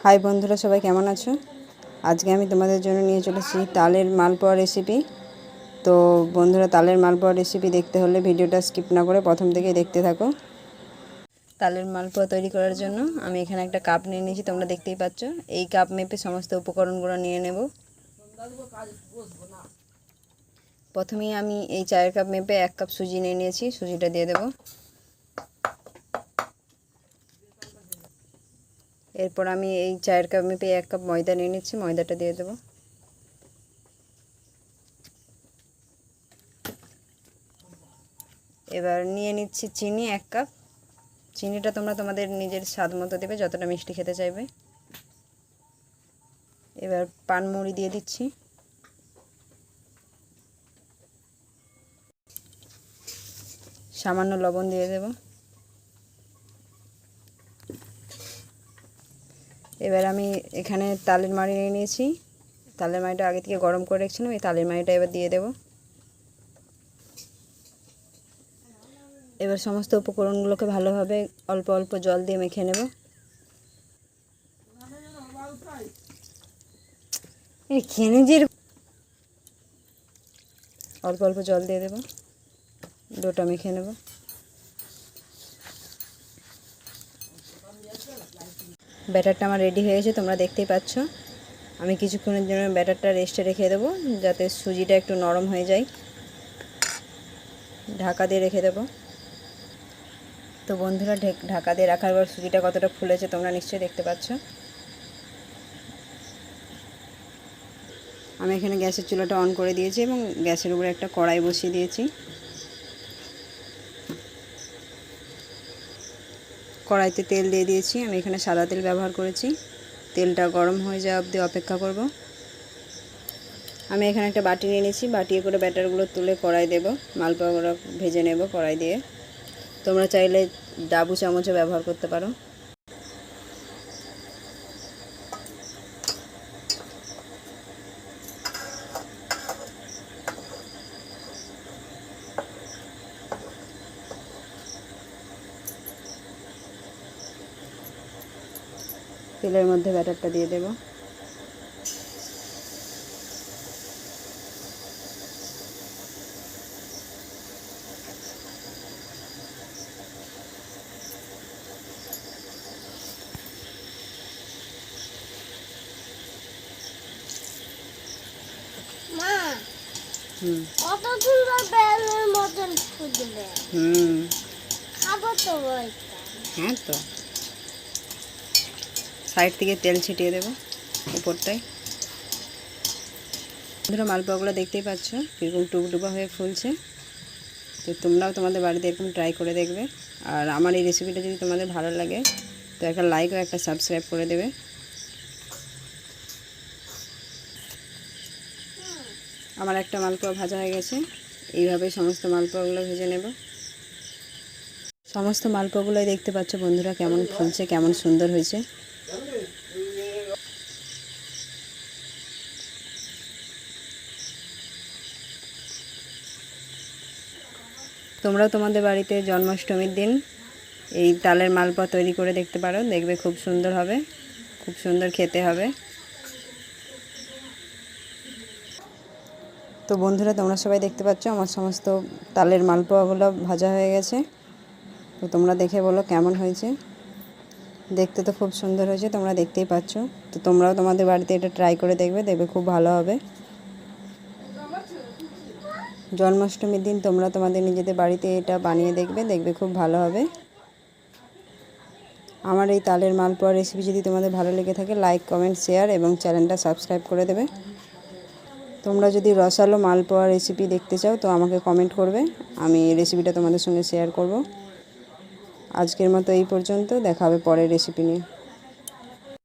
High বন্ধুরা, সবাই কেমন আছো? আজকে আমি তোমাদের জন্য নিয়ে চলেছি তালের মালপোয়া রেসিপি। তো বন্ধুরা, তালের মালপোয়া রেসিপি দেখতে হলে ভিডিওটা স্কিপ না করে প্রথম থেকে দেখতে থাকো। তালের মালপোয়া তৈরি করার জন্য আমি এখানে একটা কাপ নিয়ে নিয়েছি, তোমরা দেখতেই পাচ্ছ। এই কাপ মেপে সমস্ত উপকরণগুলো নিয়ে নেব। প্রথমেই আমি এই চায়ের কাপ মেপে 1 কাপ সুজি নিয়ে নিয়েছি, সুজিটা দিয়ে দেব। এরপর আমি এই চায়ের কাপ মেপে 1 কাপ ময়দা নিয়ে নিচ্ছি, ময়দাটা দিয়ে দেব। এবার নিয়ে নিচ্ছি চিনি 1 কাপ। চিনিটা তোমরা তোমাদের নিজের স্বাদ মতো দেবে, যতটা মিষ্টি খেতে চাইবে। এবার পানমুড়ি দিয়ে দিচ্ছি। সামান্য লবণ দিয়ে দেব। এবার আমি এখানে তালের মাড়ি নিয়ে নিয়েছি, তালের মাড়িটা আগে থেকে গরম করে রেখেছিলাম। এই তালের মাড়িটা এবার দিয়ে দেব। এবার সমস্ত উপকরণগুলোকে ভালোভাবে অল্প অল্প জল দিয়ে মেখে নেব। অল্প অল্প জল দিয়ে দেব, ডোটা মেখে নেব। ব্যাটারটা আমার রেডি হয়ে গেছে, তোমরা দেখতেই পাচ্ছ। আমি কিছুক্ষণের জন্য ব্যাটারটা রেস্টে রেখে দেবো, যাতে সুজিটা একটু নরম হয়ে যায়। ঢাকা দিয়ে রেখে দেবো। তো বন্ধুরা, ঢাকা দিয়ে রাখার পর সুজিটা কতটা ফুলেছে তোমরা নিশ্চয়ই দেখতে পাচ্ছ। আমি এখানে গ্যাসের চুলাটা অন করে দিয়েছি এবং গ্যাসের উপরে একটা কড়াই বসিয়ে দিয়েছি। কড়াইতে তেল দিয়ে দিয়েছি, আমি এখানে সাদা তেল ব্যবহার করেছি। তেলটা গরম হয়ে যাওয়া অবধি অপেক্ষা করব। আমি এখানে একটা বাটি নিয়ে নিয়েছি, বাটিয়ে করে ব্যাটারগুলো তুলে কড়াই দেব। মালপোয়াগুলো ভেজে নেব কড়াই দিয়ে। তোমরা চাইলে ডাবু চামচও ব্যবহার করতে পারো। তেলের মধ্যে ব্যাটারটা দিয়ে দেব। কত সুন্দর বেলুনের মতন ফুটবে। খাবো তো ওইটা। হ্যাঁ, তো সাইড থেকে তেল ছিটিয়ে দেব উপরটায়। বন্ধুরা, মালপোয়াগুলো দেখতেই পাচ্ছ কীরকম টুকটুকা হয়ে ফুলছে। তো তোমরাও তোমাদের বাড়িতে এরকম ট্রাই করে দেখবে। আর আমার এই রেসিপিটা যদি তোমাদের ভালো লাগে তো একটা লাইক ও একটা সাবস্ক্রাইব করে দেবে। আমার একটা মালপোয়া ভাজা হয়ে গেছে। এইভাবে সমস্ত মালপোয়াগুলো ভেজে নেব। সমস্ত মালপোয়াগুলোই দেখতে পাচ্ছ বন্ধুরা কেমন ফুলছে, কেমন সুন্দর হয়েছে। তোমরাও তোমাদের বাড়িতে জন্মাষ্টমীর দিন এই তালের মালপোয়া তৈরি করে দেখতে পারো, দেখবে খুব সুন্দর হবে, খুব সুন্দর খেতে হবে। তো বন্ধুরা, তোমরা সবাই দেখতে পাচ্ছ আমার সমস্ত তালের মালপোয়াগুলো ভাজা হয়ে গেছে। তো তোমরা দেখে বলো কেমন হয়েছে। দেখতে তো খুব সুন্দর হয়েছে, তোমরা দেখতেই পাচ্ছ। তো তোমরাও তোমাদের বাড়িতে এটা ট্রাই করে দেখবে, দেখবে খুব ভালো হবে। জন্মাষ্টমীর দিন তোমরা তোমাদের নিজেদের বাড়িতে এটা বানিয়ে দেখবে, দেখবে খুব ভালো হবে। আমার এই তালের মালপোয়া রেসিপি যদি তোমাদের ভালো লেগে থাকে, লাইক, কমেন্ট, শেয়ার এবং চ্যানেলটা সাবস্ক্রাইব করে দেবে। তোমরা যদি রসালো মালপোয়া রেসিপি দেখতে চাও তো আমাকে কমেন্ট করবে, আমি এই রেসিপিটা তোমাদের সঙ্গে শেয়ার করব। আজকের মতো এই পর্যন্ত, দেখা হবে পরের রেসিপি নিয়ে।